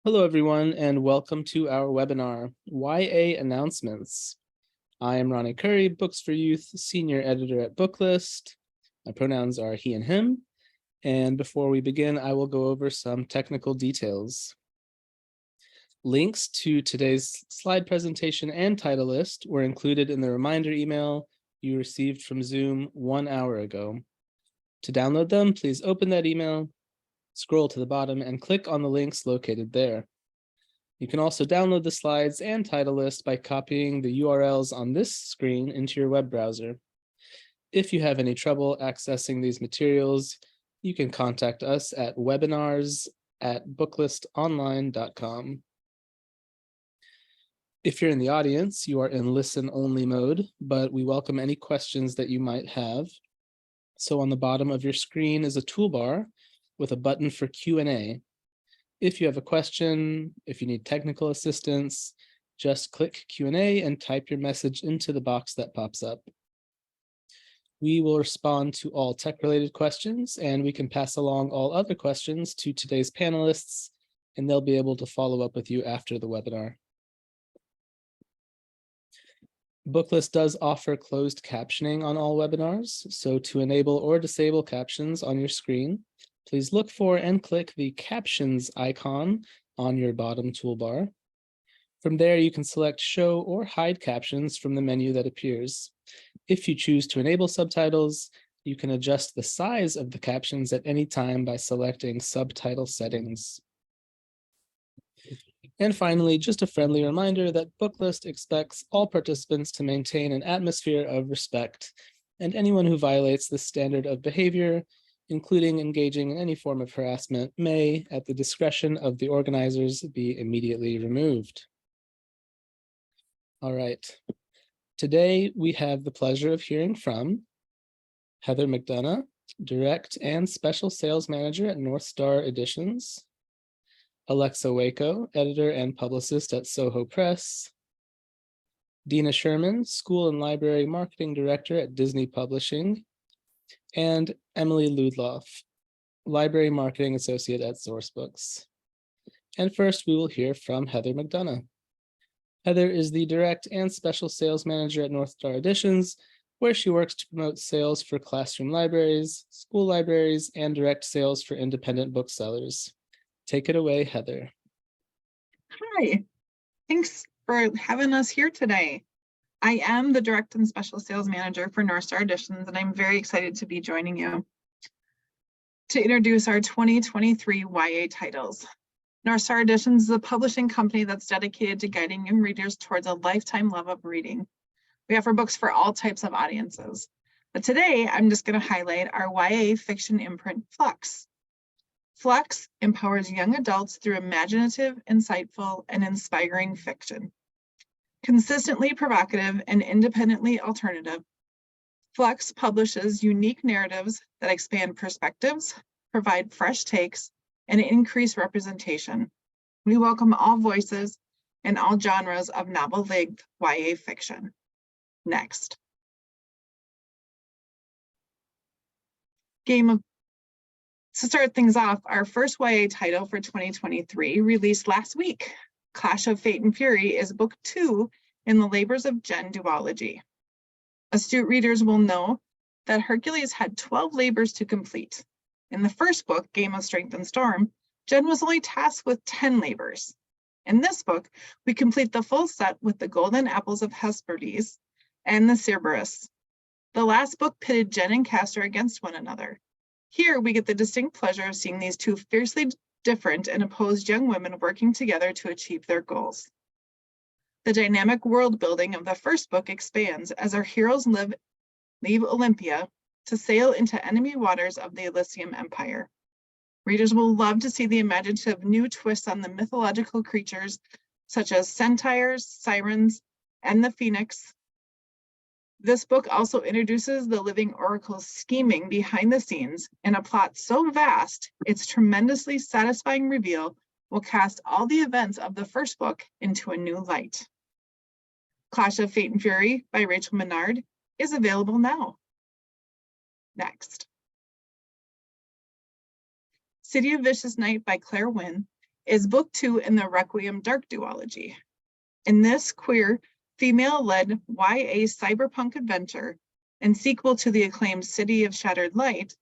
Hello, everyone, and welcome to our webinar, YA Announcements. I am Ronny Khuri, Books for Youth, Senior Editor at Booklist. My pronouns are he and him. And before we begin, I will go over some technical details. Links to today's slide presentation and title list were included in the reminder email you received from Zoom 1 hour ago. To download them, please open that email, scroll to the bottom, and click on the links located there. You can also download the slides and title list by copying the URLs on this screen into your web browser. If you have any trouble accessing these materials, you can contact us at webinars@booklistonline.com. If you're in the audience, you are in listen-only mode, but we welcome any questions that you might have. So on the bottom of your screen is a toolbar with a button for Q&A. If you have a question, if you need technical assistance, just click Q&A and type your message into the box that pops up. We will respond to all tech-related questions, and we can pass along all other questions to today's panelists, and they'll be able to follow up with you after the webinar. Booklist does offer closed captioning on all webinars, so to enable or disable captions on your screen, please look for and click the captions icon on your bottom toolbar. From there, you can select show or hide captions from the menu that appears. If you choose to enable subtitles, you can adjust the size of the captions at any time by selecting subtitle settings. And finally, just a friendly reminder that Booklist expects all participants to maintain an atmosphere of respect, and anyone who violates this standard of behavior, including engaging in any form of harassment, may, at the discretion of the organizers, be immediately removed. All right. Today, we have the pleasure of hearing from Heather McDonough, Direct and Special Sales Manager at North Star Editions, Alexa Waco, Editor and Publicist at Soho Press, Dina Sherman, School and Library Marketing Director at Disney Publishing, and Emily Ludloff, Library Marketing Associate at Sourcebooks. And first, we will hear from Heather McDonough. Heather is the Direct and Special Sales Manager at North Star Editions, where she works to promote sales for classroom libraries, school libraries, and direct sales for independent booksellers. Take it away, Heather. Hi, thanks for having us here today. I am the Direct and Special Sales Manager for North Star Editions, and I'm very excited to be joining you to introduce our 2023 YA titles. North Star Editions is a publishing company that's dedicated to guiding young readers towards a lifetime love of reading. We offer books for all types of audiences, but today I'm just going to highlight our YA fiction imprint, Flux. Flux empowers young adults through imaginative, insightful, and inspiring fiction. Consistently provocative and independently alternative, Flux publishes unique narratives that expand perspectives, provide fresh takes, and increase representation. We welcome all voices and all genres of novel-length YA fiction. Next. To start things off, our first YA title for 2023 released last week. Clash of Fate and Fury is book 2 in the Labors of Jen duology. Astute readers will know that Hercules had 12 labors to complete. In the first book, Game of Strength and Storm, Jen was only tasked with 10 labors. In this book, we complete the full set with the Golden Apples of Hesperides and the Cerberus. The last book pitted Jen and Castor against one another. Here, we get the distinct pleasure of seeing these two fiercely different and opposed young women working together to achieve their goals. The dynamic world building of the first book expands as our heroes leave Olympia to sail into enemy waters of the Elysium Empire. Readers will love to see the imaginative new twists on the mythological creatures such as centaurs, sirens, and the phoenix. This book also introduces the living oracle's scheming behind the scenes in a plot so vast, its tremendously satisfying reveal will cast all the events of the first book into a new light. Clash of Fate and Fury by Rachel Menard is available now. Next. City of Vicious Night by Claire Wynn is book 2 in the Requiem Dark duology. In this queer, female-led YA cyberpunk adventure and sequel to the acclaimed City of Shattered Light,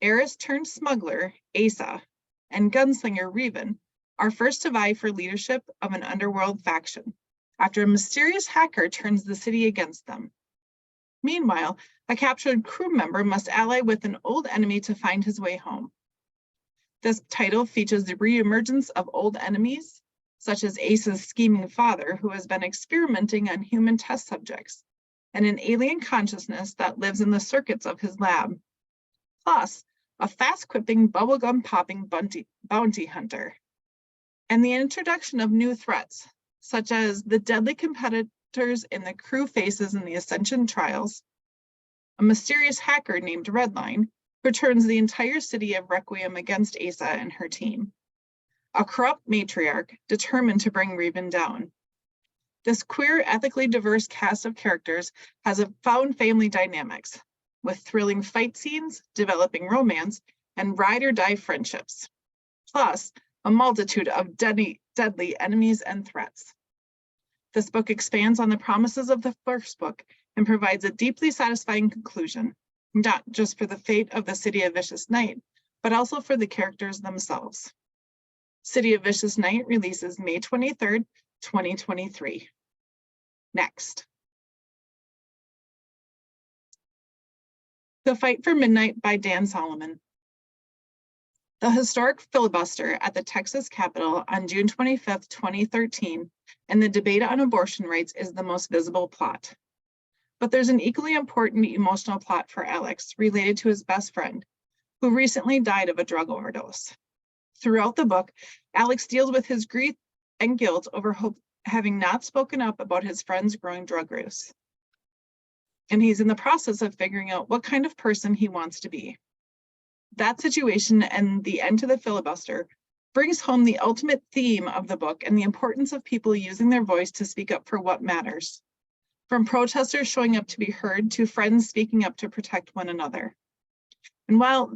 heiress turned smuggler, Asa, and gunslinger, Revan, are first to vie for leadership of an underworld faction, after a mysterious hacker turns the city against them. Meanwhile, a captured crew member must ally with an old enemy to find his way home. This title features the reemergence of old enemies, such as Asa's scheming father, who has been experimenting on human test subjects, and an alien consciousness that lives in the circuits of his lab. Plus, a fast-quipping, bubblegum-popping bounty hunter. And the introduction of new threats, such as the deadly competitors in the crew faces in the Ascension trials, a mysterious hacker named Redline, who turns the entire city of Requiem against Asa and her team. A corrupt matriarch determined to bring Revan down. This queer, ethically diverse cast of characters has found family dynamics, with thrilling fight scenes, developing romance, and ride-or-die friendships, plus a multitude of deadly enemies and threats. This book expands on the promises of the first book and provides a deeply satisfying conclusion, not just for the fate of the City of Vicious Night, but also for the characters themselves. City of Vicious Night releases May 23rd, 2023. Next. The Fight for Midnight by Dan Solomon. The historic filibuster at the Texas Capitol on June 25, 2013, and the debate on abortion rights is the most visible plot. But there's an equally important emotional plot for Alex related to his best friend, who recently died of a drug overdose. Throughout the book, Alex deals with his grief and guilt over having not spoken up about his friend's growing drug use. And he's in the process of figuring out what kind of person he wants to be. That situation and the end to the filibuster brings home the ultimate theme of the book and the importance of people using their voice to speak up for what matters. From protesters showing up to be heard to friends speaking up to protect one another. And while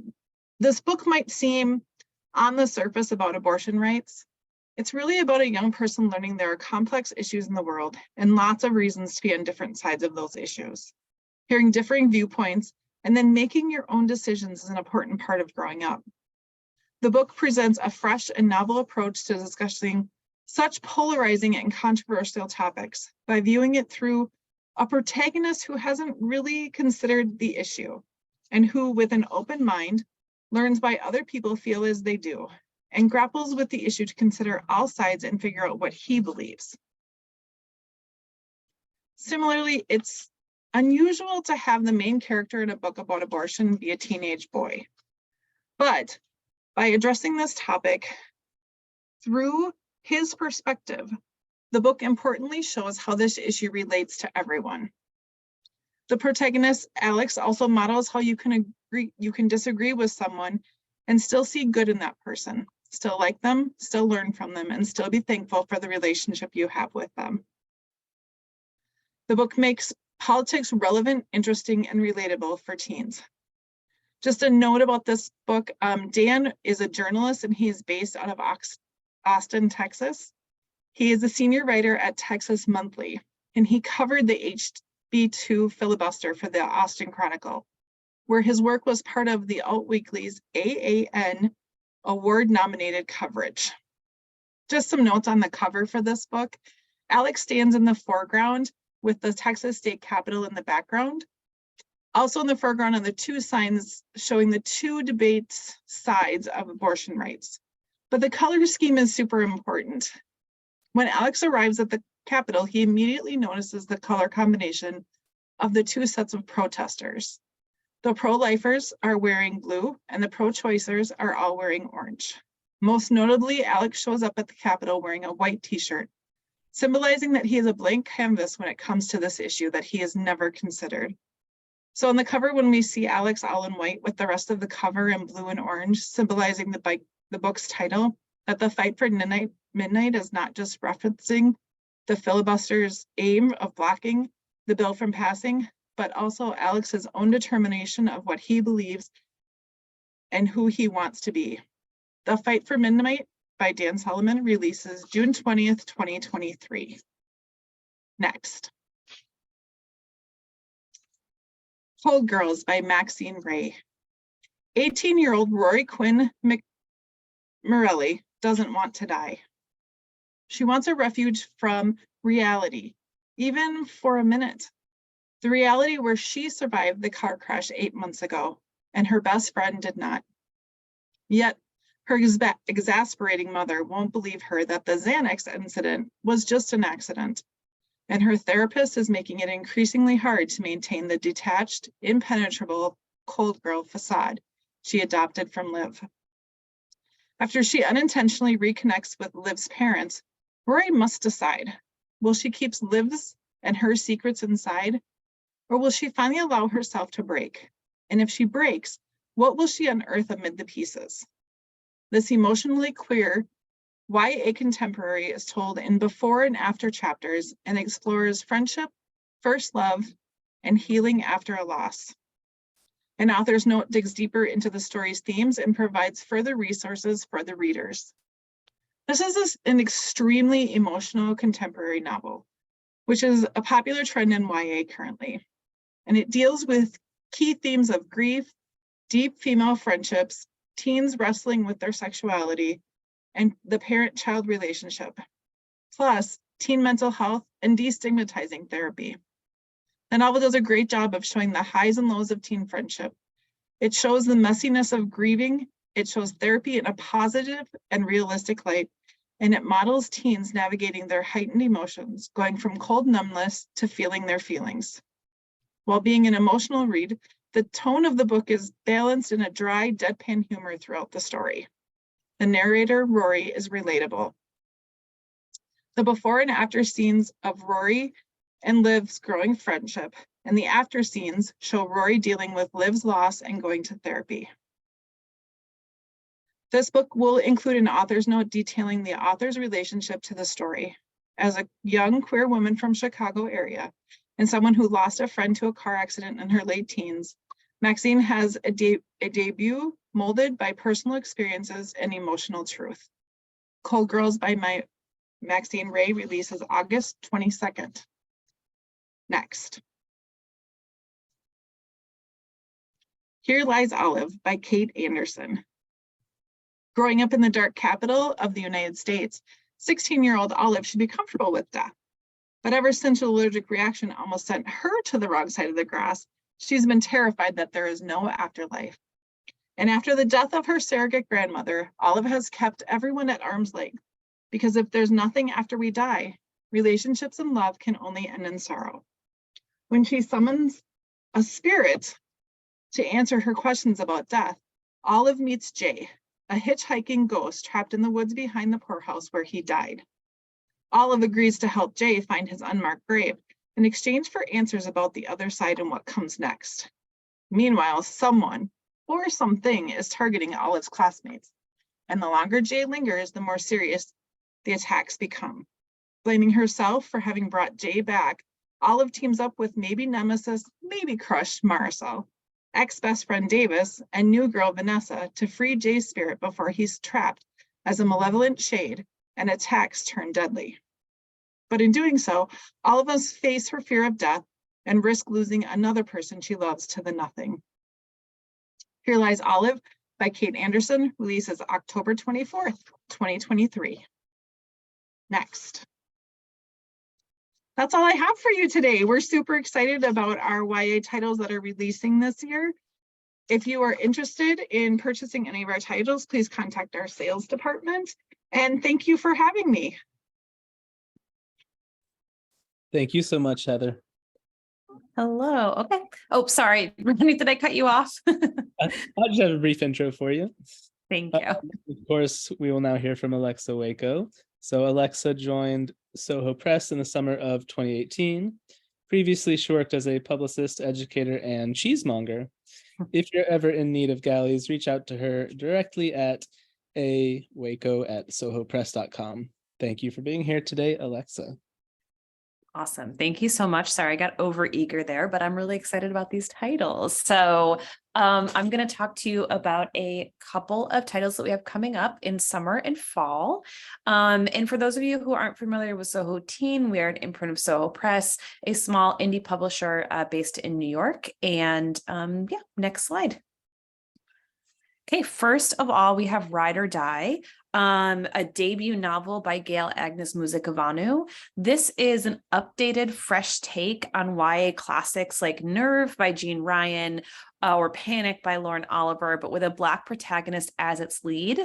this book might seem on the surface about abortion rights, it's really about a young person learning there are complex issues in the world and lots of reasons to be on different sides of those issues. Hearing differing viewpoints and then making your own decisions is an important part of growing up. The book presents a fresh and novel approach to discussing such polarizing and controversial topics by viewing it through a protagonist who hasn't really considered the issue and who, with an open mind, learns why other people feel as they do and grapples with the issue to consider all sides and figure out what he believes. Similarly, it's unusual to have the main character in a book about abortion be a teenage boy. But by addressing this topic through his perspective, the book importantly shows how this issue relates to everyone. The protagonist, Alex, also models how you can disagree with someone and still see good in that person, still like them, still learn from them, and still be thankful for the relationship you have with them. The book makes politics relevant, interesting, and relatable for teens. Just a note about this book, Dan is a journalist and he's based out of Austin, Texas. He is a senior writer at Texas Monthly, and he covered the HB2 filibuster for the Austin Chronicle, where his work was part of the Alt Weekly's AAN award-nominated coverage. Just some notes on the cover for this book. Alex stands in the foreground with the Texas State Capitol in the background. Also in the foreground are the two signs showing the two debate sides of abortion rights. But the color scheme is super important. When Alex arrives at the Capitol, he immediately notices the color combination of the two sets of protesters. The pro-lifers are wearing blue and the pro-choicers are all wearing orange. Most notably, Alex shows up at the Capitol wearing a white t-shirt, symbolizing that he is a blank canvas when it comes to this issue that he has never considered. So on the cover, when we see Alex all in white with the rest of the cover in blue and orange, symbolizing the book's title, that the fight for midnight is not just referencing the filibuster's aim of blocking the bill from passing, but also Alex's own determination of what he believes and who he wants to be. The fight for midnight by Dan Solomon releases June 20th, 2023. Next. Cold Girls by Maxine Ray. 18-year-old Rory Quinn Morelli doesn't want to die. She wants a refuge from reality, even for a minute. The reality where she survived the car crash 8 months ago, and her best friend did not. Yet, her exasperating mother won't believe her that the Xanax incident was just an accident, and her therapist is making it increasingly hard to maintain the detached, impenetrable, cold girl facade she adopted from Liv. After she unintentionally reconnects with Liv's parents, Rory must decide, will she keep Liv's and her secrets inside, or will she finally allow herself to break? And if she breaks, what will she unearth amid the pieces? This emotionally queer YA contemporary is told in before and after chapters and explores friendship, first love, and healing after a loss. An author's note digs deeper into the story's themes and provides further resources for the readers. This is an extremely emotional contemporary novel, which is a popular trend in YA currently. And it deals with key themes of grief, deep female friendships, teens wrestling with their sexuality, and the parent-child relationship, plus teen mental health and destigmatizing therapy. The novel does a great job of showing the highs and lows of teen friendship. It shows the messiness of grieving, it shows therapy in a positive and realistic light, and it models teens navigating their heightened emotions, going from cold numbness to feeling their feelings. While being an emotional read, the tone of the book is balanced in a dry, deadpan humor throughout the story. The narrator, Rory, is relatable. The before and after scenes of Rory and Liv's growing friendship, and the after scenes show Rory dealing with Liv's loss and going to therapy. This book will include an author's note detailing the author's relationship to the story. As a young queer woman from Chicago area, and someone who lost a friend to a car accident in her late teens, Maxine has a debut molded by personal experiences and emotional truth. Cold Girls by Maxine Ray releases August 22nd. Next. Here Lies Olive by Kate Anderson. Growing up in the dark capital of the United States, 16-year-old Olive should be comfortable with death. But ever since an allergic reaction almost sent her to the wrong side of the grass, she's been terrified that there is no afterlife. And after the death of her surrogate grandmother, Olive has kept everyone at arm's length, because if there's nothing after we die, relationships and love can only end in sorrow. When she summons a spirit to answer her questions about death, Olive meets Jay, a hitchhiking ghost trapped in the woods behind the poorhouse where he died. Olive agrees to help Jay find his unmarked grave in exchange for answers about the other side and what comes next. Meanwhile, someone or something is targeting Olive's classmates, and the longer Jay lingers, the more serious the attacks become. Blaming herself for having brought Jay back, Olive teams up with maybe nemesis, maybe crush Marisol, ex-best friend Davis, and new girl Vanessa to free Jay's spirit before he's trapped as a malevolent shade and attacks turn deadly. But in doing so, all of us face her fear of death and risk losing another person she loves to the nothing. Here Lies Olive by Kate Anderson releases October 24th, 2023. Next. That's all I have for you today. We're super excited about our YA titles that are releasing this year. If you are interested in purchasing any of our titles, please contact our sales department. And thank you for having me. Thank you so much, Heather. Hello. Okay. Oh, sorry. Ronny, did I cut you off? I'll just have a brief intro for you. Thank you. Of course, we will now hear from Alexa Waco. So Alexa joined Soho Press in the summer of 2018. Previously, she worked as a publicist, educator, and cheesemonger. If you're ever in need of galleys, reach out to her directly at awaco@sohopress.com. Thank you for being here today, Alexa. Awesome. Thank you so much. Sorry, I got over eager there, but I'm really excited about these titles. So I'm going to talk to you about a couple of titles that we have coming up in summer and fall. And for those of you who aren't familiar with Soho Teen, we are an imprint of Soho Press, a small indie publisher based in New York. And yeah, next slide. Okay, first of all, we have Ride or Die, a debut novel by Gail Agnes Muzikavanu. This is an updated, fresh take on YA classics like Nerve by Jean Ryan, or Panic by Lauren Oliver, but with a Black protagonist as its lead.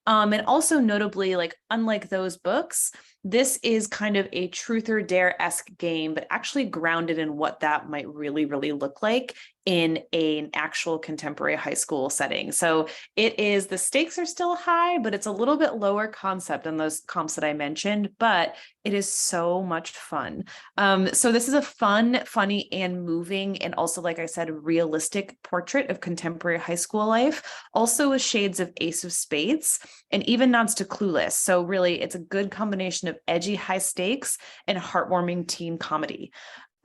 And also notably, like unlike those books, this is kind of a truth or dare-esque game, but actually grounded in what that might really, really look like in an actual contemporary high school setting. So it is, the stakes are still high, but it's a little bit lower concept than those comps that I mentioned, but it is so much fun. So this is a fun, funny, and moving, and also, like I said, realistic portrait of contemporary high school life, also with shades of Ace of Spades, and even nods to Clueless. So really, it's a good combination of edgy high stakes and heartwarming teen comedy.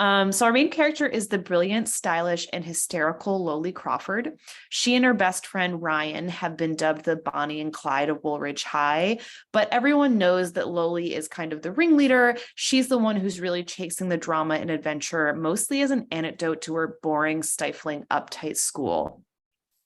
So our main character is the brilliant, stylish, and hysterical Lowly Crawford. She and her best friend Ryan have been dubbed the Bonnie and Clyde of Woolridge High, but everyone knows that Lowly is kind of the ringleader. She's the one who's really chasing the drama and adventure, mostly as an antidote to her boring, stifling, uptight school.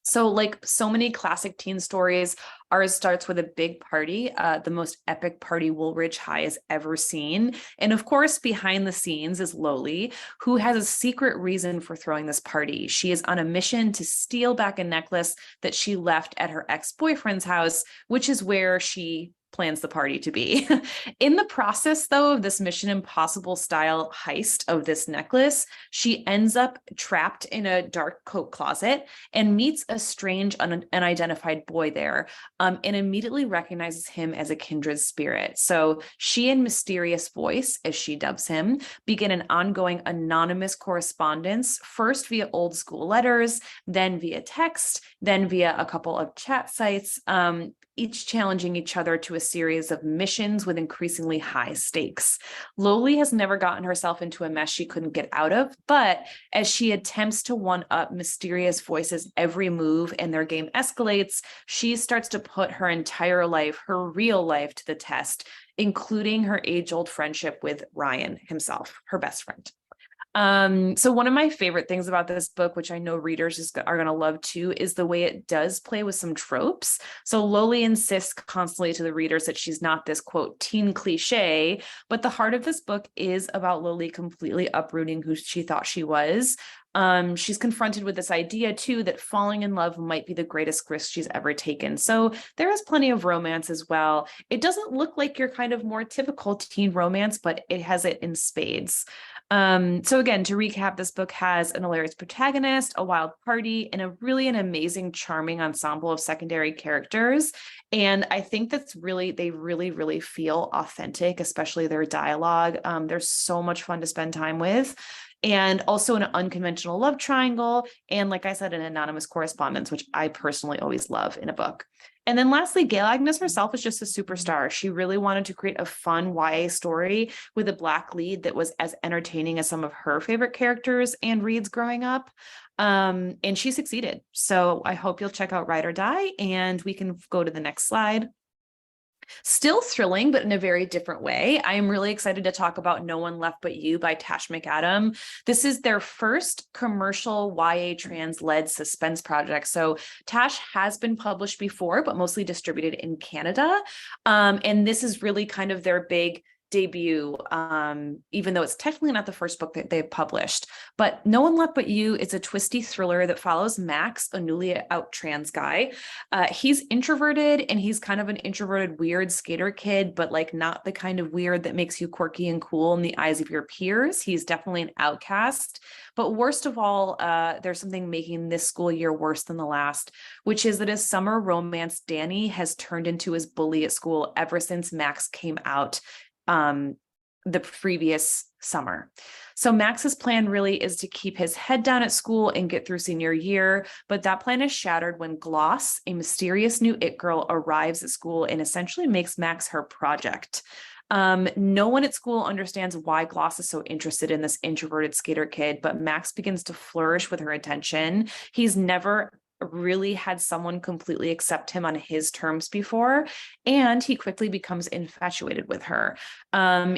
So like so many classic teen stories, ours starts with a big party, the most epic party Woolridge High has ever seen. And of course, behind the scenes is Lowly, who has a secret reason for throwing this party. She is on a mission to steal back a necklace that she left at her ex-boyfriend's house, which is where she plans the party to be. In the process, though, of this Mission Impossible style heist of this necklace, she ends up trapped in a dark coat closet and meets a strange, unidentified boy there, and immediately recognizes him as a kindred spirit. So she and Mysterious Voice, as she dubs him, begin an ongoing anonymous correspondence, first via old school letters, then via text, then via a couple of chat sites, each challenging each other to a series of missions with increasingly high stakes. Lowly has never gotten herself into a mess she couldn't get out of, but as she attempts to one-up Mysterious Voice's every move and their game escalates, she starts to put her entire life, her real life, to the test, including her age-old friendship with Ryan himself, her best friend. So one of my favorite things about this book, which I know readers are going to love too, is the way it does play with some tropes. So Lowly insists constantly to the readers that she's not this quote teen cliche, but the heart of this book is about Lowly completely uprooting who she thought she was. She's confronted with this idea too that falling in love might be the greatest risk she's ever taken. So there is plenty of romance as well. It doesn't look like your kind of more typical teen romance, but it has it in spades. So again, to recap, this book has an hilarious protagonist, a wild party, and an amazing, charming ensemble of secondary characters. And I think they really feel authentic, especially their dialogue. They're so much fun to spend time with. And also an unconventional love triangle. And like I said, an anonymous correspondence, which I personally always love in a book. And then lastly, Gail Agnes herself is just a superstar. She really wanted to create a fun YA story with a Black lead that was as entertaining as some of her favorite characters and reads growing up. And she succeeded. So I hope you'll check out Ride or Die, and we can go to the next slide. Still thrilling, but in a very different way. I am really excited to talk about No One Left But You by Tash McAdam. This is their first commercial YA trans-led suspense project. So Tash has been published before, but mostly distributed in Canada. And this is really kind of their big debut, even though it's technically not the first book that they've published. But No One Left But You is a twisty thriller that follows Max, a newly out trans guy. He's introverted, and he's kind of an introverted, weird skater kid, but like not the kind of weird that makes you quirky and cool in the eyes of your peers. He's definitely an outcast. But worst of all, there's something making this school year worse than the last, which is that his summer romance, Danny, has turned into his bully at school ever since Max came out the previous summer. So Max's plan really is to keep his head down at school and get through senior year, but that plan is shattered when Gloss, a mysterious new it girl, arrives at school and essentially makes Max her project. No one at school understands why Gloss is so interested in this introverted skater kid, but Max begins to flourish with her attention. He's never really had someone completely accept him on his terms before, and he quickly becomes infatuated with her.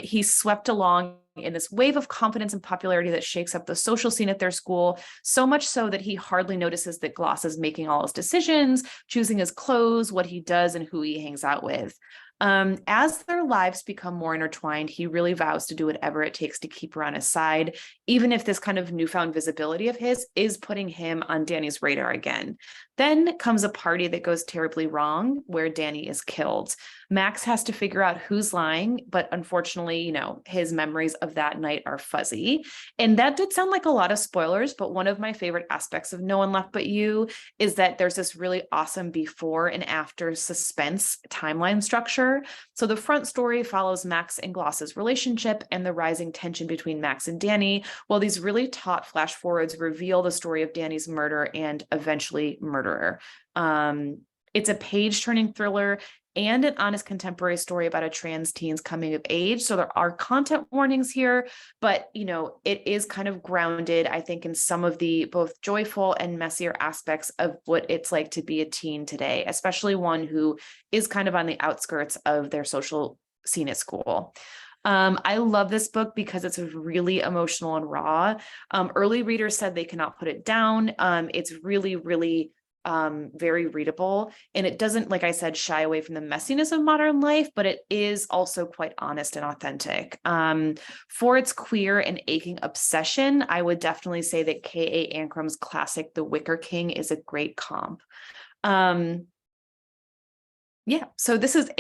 He's swept along in this wave of confidence and popularity that shakes up the social scene at their school, so much so that he hardly notices that Gloss is making all his decisions, choosing his clothes, what he does, and who he hangs out with. As their lives become more intertwined, he really vows to do whatever it takes to keep her on his side, even if this kind of newfound visibility of his is putting him on Danny's radar again. Then comes a party that goes terribly wrong, where Danny is killed. Max has to figure out who's lying, but unfortunately, you know, his memories of that night are fuzzy. And that did sound like a lot of spoilers, but one of my favorite aspects of No One Left But You is that there's this really awesome before and after suspense timeline structure. So the front story follows Max and Gloss's relationship and the rising tension between Max and Danny, while these really taut flash forwards reveal the story of Danny's murder and eventually murderer. It's a page-turning thriller and an honest contemporary story about a trans teen's coming of age. So there are content warnings here, but you know, it is kind of grounded, I think, in some of the both joyful and messier aspects of what it's like to be a teen today, especially one who is kind of on the outskirts of their social scene at school. I love this book because it's really emotional and raw. Early readers said they cannot put it down. It's really very readable, and it doesn't, like I said, shy away from the messiness of modern life, but it is also quite honest and authentic. For its queer and aching obsession, I would definitely say that K.A. Ancrum's classic The Wicker King is a great comp. Yeah, so this is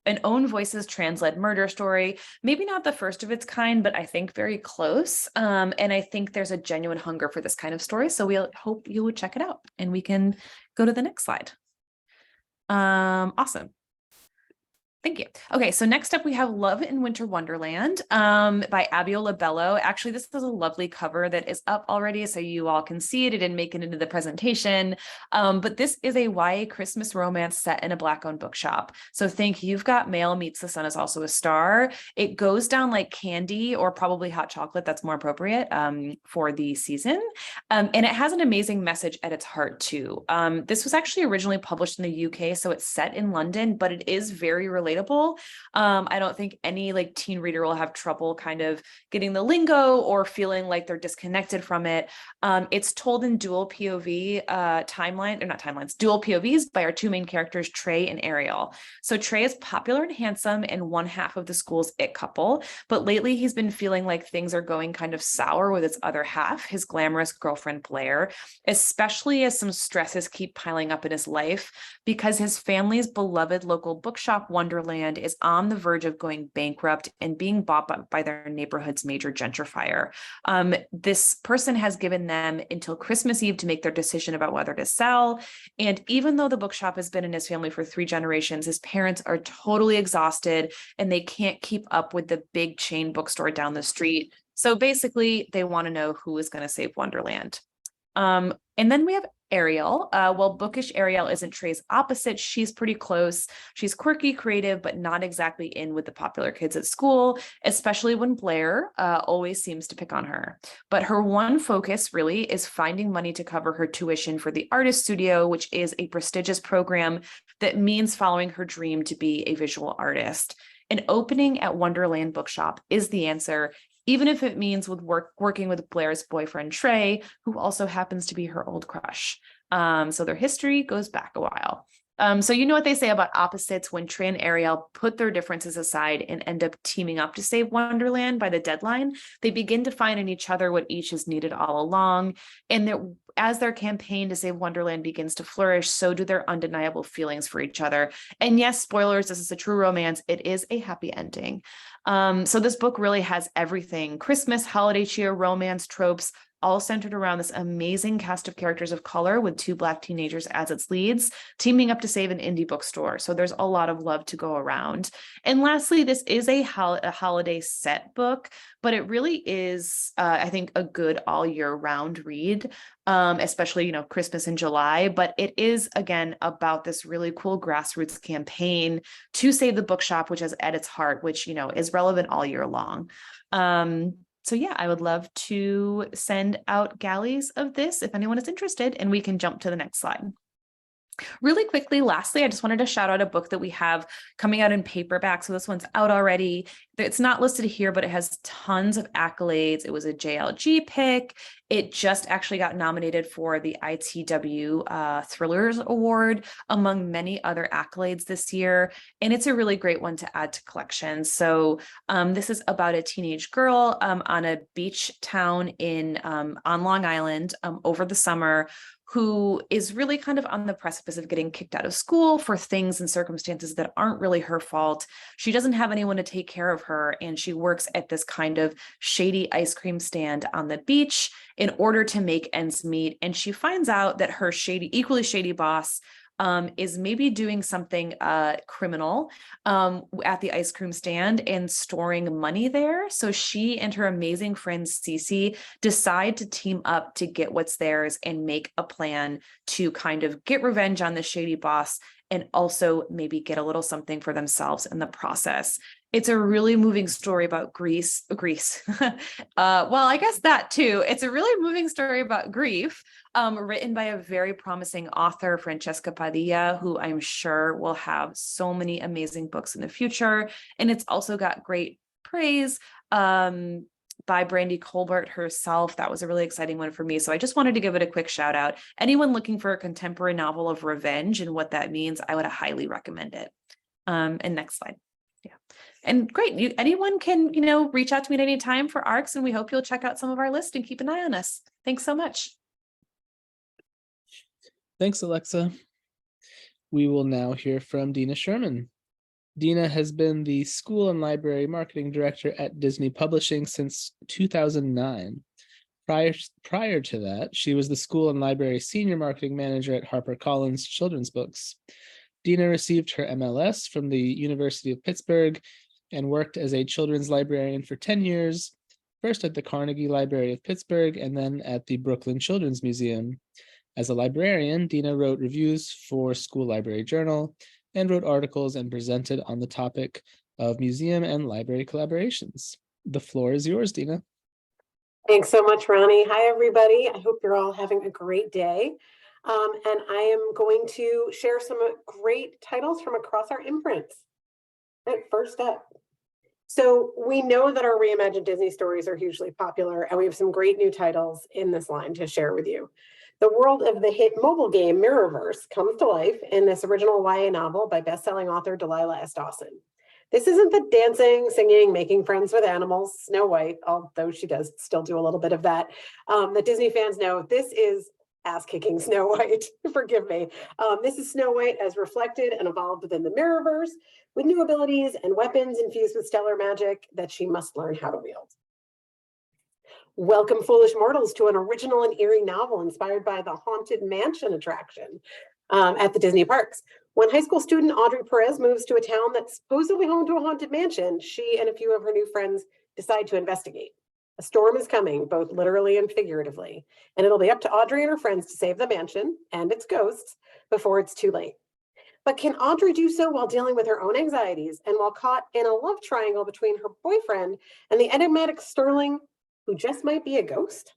an own voices trans-led murder story, maybe not the first of its kind, but I think very close. And I think there's a genuine hunger for this kind of story. So we'll hope you would check it out, and we can go to the next slide. Awesome. Thank you. Okay, so next up we have Love in Winter Wonderland by Abiola Bello. Actually, this is a lovely cover that is up already, so you all can see it. It didn't make it into the presentation, but this is a YA Christmas romance set in a Black-owned bookshop. So think You've Got Mail meets The Sun Is Also a Star. It goes down like candy, or probably hot chocolate, that's more appropriate for the season. And it has an amazing message at its heart too. This was actually originally published in the UK, so it's set in London, but it is very relatable. I don't think any like teen reader will have trouble kind of getting the lingo or feeling like they're disconnected from it. It's told in dual POV timeline, or not timelines, dual POVs by our two main characters, Trey and Ariel. So Trey is popular and handsome and one half of the school's it couple, but lately he's been feeling like things are going kind of sour with its other half, his glamorous girlfriend Blair, especially as some stresses keep piling up in his life because his family's beloved local bookshop Wonderland is on the verge of going bankrupt and being bought by their neighborhood's major gentrifier. This person has given them until Christmas Eve to make their decision about whether to sell. And even though the bookshop has been in his family for 3 generations, his parents are totally exhausted and they can't keep up with the big chain bookstore down the street. So basically, they want to know who is going to save Wonderland. And then we have Ariel. Well, bookish Ariel isn't Trey's opposite. She's pretty close. She's quirky, creative, but not exactly in with the popular kids at school, especially when Blair always seems to pick on her. But her one focus really is finding money to cover her tuition for the artist studio, which is a prestigious program that means following her dream to be a visual artist. An opening at Wonderland Bookshop is the answer, even if it means working with Blair's boyfriend, Trey, who also happens to be her old crush. So their history goes back a while. So you know what they say about opposites. When Trey and Ariel put their differences aside and end up teaming up to save Wonderland by the deadline, they begin to find in each other what each has needed all along. And as their campaign to save Wonderland begins to flourish, so do their undeniable feelings for each other. And yes, spoilers, this is a true romance. It is a happy ending. So this book really has everything: Christmas, holiday cheer, romance, tropes, all centered around this amazing cast of characters of color with 2 Black teenagers as its leads, teaming up to save an indie bookstore. So there's a lot of love to go around. And lastly, this is a holiday set book, but it really is, I think, a good all year round read, especially, you know, Christmas in July. But it is, again, about this really cool grassroots campaign to save the bookshop, which is at its heart, which, you know, is relevant all year long. So yeah, I would love to send out galleys of this if anyone is interested, and we can jump to the next slide. Really quickly, lastly, I just wanted to shout out a book that we have coming out in paperback. So this one's out already. It's not listed here, but it has tons of accolades. It was a JLG pick. It just actually got nominated for the ITW Thrillers Award, among many other accolades this year. And it's a really great one to add to collections. So this is about a teenage girl on a beach town on Long Island over the summer, who is really kind of on the precipice of getting kicked out of school for things and circumstances that aren't really her fault. She doesn't have anyone to take care of her, and she works at this kind of shady ice cream stand on the beach in order to make ends meet. And she finds out that her equally shady boss is maybe doing something criminal at the ice cream stand and storing money there. So she and her amazing friend Cece decide to team up to get what's theirs and make a plan to kind of get revenge on the shady boss and also maybe get a little something for themselves in the process. It's a really moving story about Greece. Well, I guess that too. It's a really moving story about grief, written by a very promising author, Francesca Padilla, who I'm sure will have so many amazing books in the future. And it's also got great praise by Brandy Colbert herself. That was a really exciting one for me. So I just wanted to give it a quick shout out. Anyone looking for a contemporary novel of revenge and what that means, I would highly recommend it. And next slide. Yeah. And great. Anyone can, reach out to me at any time for ARCs, and we hope you'll check out some of our list and keep an eye on us. Thanks so much. Thanks, Alexa. We will now hear from Dina Sherman. Dina has been the School and Library Marketing Director at Disney Publishing since 2009. Prior to that, she was the School and Library Senior Marketing Manager at HarperCollins Children's Books. Dina received her MLS from the University of Pittsburgh and worked as a children's librarian for 10 years, first at the Carnegie Library of Pittsburgh and then at the Brooklyn Children's Museum. As a librarian, Dina wrote reviews for School Library Journal and wrote articles and presented on the topic of museum and library collaborations. The floor is yours, Dina. Thanks so much, Ronnie. Hi, everybody. I hope you're all having a great day. And I am going to share some great titles from across our imprints. Right, first up. So we know that our reimagined Disney stories are hugely popular, and we have some great new titles in this line to share with you. The world of the hit mobile game Mirrorverse comes to life in this original YA novel by best-selling author Delilah S. Dawson. This isn't the dancing, singing, making friends with animals, Snow White, although she does still do a little bit of that, that Disney fans know. This is ass-kicking Snow White, forgive me. This is Snow White as reflected and evolved within the Mirrorverse with new abilities and weapons infused with stellar magic that she must learn how to wield. Welcome, foolish mortals, to an original and eerie novel inspired by the Haunted Mansion attraction at the Disney parks. When high school student Audrey Perez moves to a town that's supposedly home to a haunted mansion, she and a few of her new friends decide to investigate. A storm is coming, both literally and figuratively, and it'll be up to Audrey and her friends to save the mansion and its ghosts before it's too late. But can Audrey do so while dealing with her own anxieties and while caught in a love triangle between her boyfriend and the enigmatic Sterling, who just might be a ghost?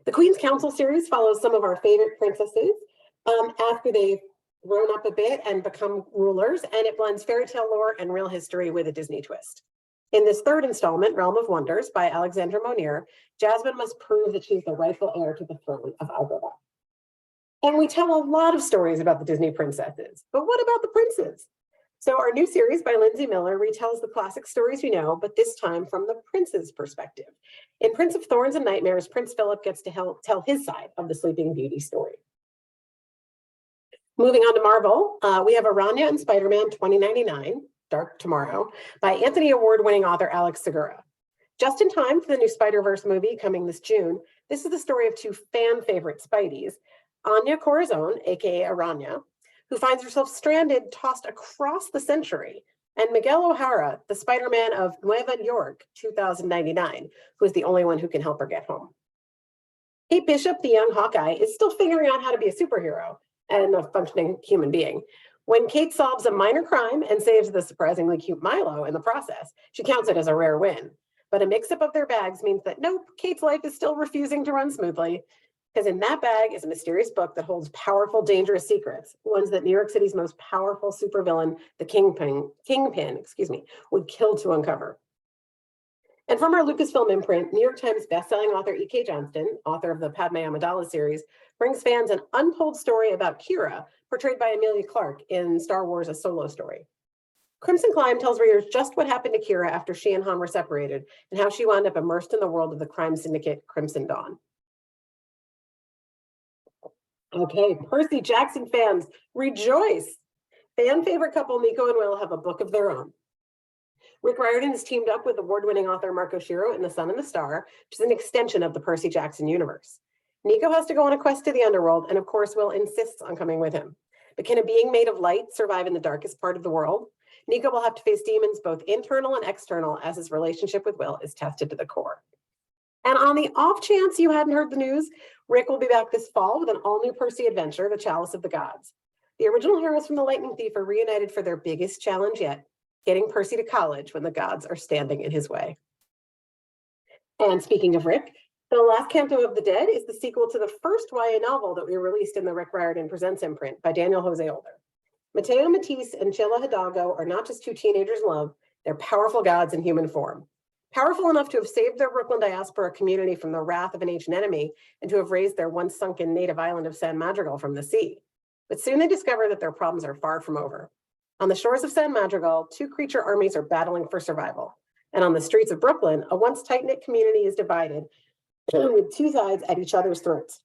The Queen's Counsel series follows some of our favorite princesses after they've grown up a bit and become rulers, and it blends fairy tale lore and real history with a Disney twist. In this third installment, Realm of Wonders by Alexandra Monier, Jasmine must prove that she's the rightful heir to the throne of Agrabah. And we tell a lot of stories about the Disney princesses, but what about the princes? So our new series by Lindsay Miller retells the classic stories we know, but this time from the prince's perspective. In Prince of Thorns and Nightmares, Prince Philip gets to tell his side of the Sleeping Beauty story. Moving on to Marvel, we have Aranya and Spider-Man 2099, Dark Tomorrow, by Anthony Award-winning author Alex Segura. Just in time for the new Spider-Verse movie coming this June, this is the story of two fan favorite Spideys, Anya Corazon, aka Aranya, who finds herself stranded, tossed across the century, and Miguel O'Hara, the Spider-Man of Nueva York 2099, who is the only one who can help her get home. Kate Bishop, the young Hawkeye, is still figuring out how to be a superhero and a functioning human being. When Kate solves a minor crime and saves the surprisingly cute Milo in the process, she counts it as a rare win. But a mix-up of their bags means that nope, Kate's life is still refusing to run smoothly, because in that bag is a mysterious book that holds powerful, dangerous secrets, ones that New York City's most powerful supervillain, the Kingpin, would kill to uncover. And from our Lucasfilm imprint, New York Times bestselling author E.K. Johnston, author of the Padme Amidala series, brings fans an untold story about Kira, portrayed by Emilia Clarke in Star Wars: A Solo Story. Crimson Climb tells readers just what happened to Kira after she and Han were separated, and how she wound up immersed in the world of the crime syndicate Crimson Dawn. Okay, Percy Jackson fans, rejoice! Fan favorite couple Nico and Will have a book of their own. Rick Riordan has teamed up with award-winning author Marco Shiro in The Sun and the Star, which is an extension of the Percy Jackson universe. Nico has to go on a quest to the underworld, and of course Will insists on coming with him. But can a being made of light survive in the darkest part of the world? Nico will have to face demons both internal and external as his relationship with Will is tested to the core. And on the off chance you hadn't heard the news, Rick will be back this fall with an all-new Percy adventure, The Chalice of the Gods. The original heroes from The Lightning Thief are reunited for their biggest challenge yet, getting Percy to college when the gods are standing in his way. And speaking of Rick, The Last Canto of the Dead is the sequel to the first YA novel that we released in the Rick Riordan Presents imprint by Daniel Jose Older. Mateo Matisse and Chela Hidalgo are not just two teenagers in love, they're powerful gods in human form. Powerful enough to have saved their Brooklyn diaspora community from the wrath of an ancient enemy and to have raised their once sunken native island of San Madrigal from the sea. But soon they discover that their problems are far from over. On the shores of San Madrigal, two creature armies are battling for survival. And on the streets of Brooklyn, a once tight-knit community is divided with two sides at each other's throats.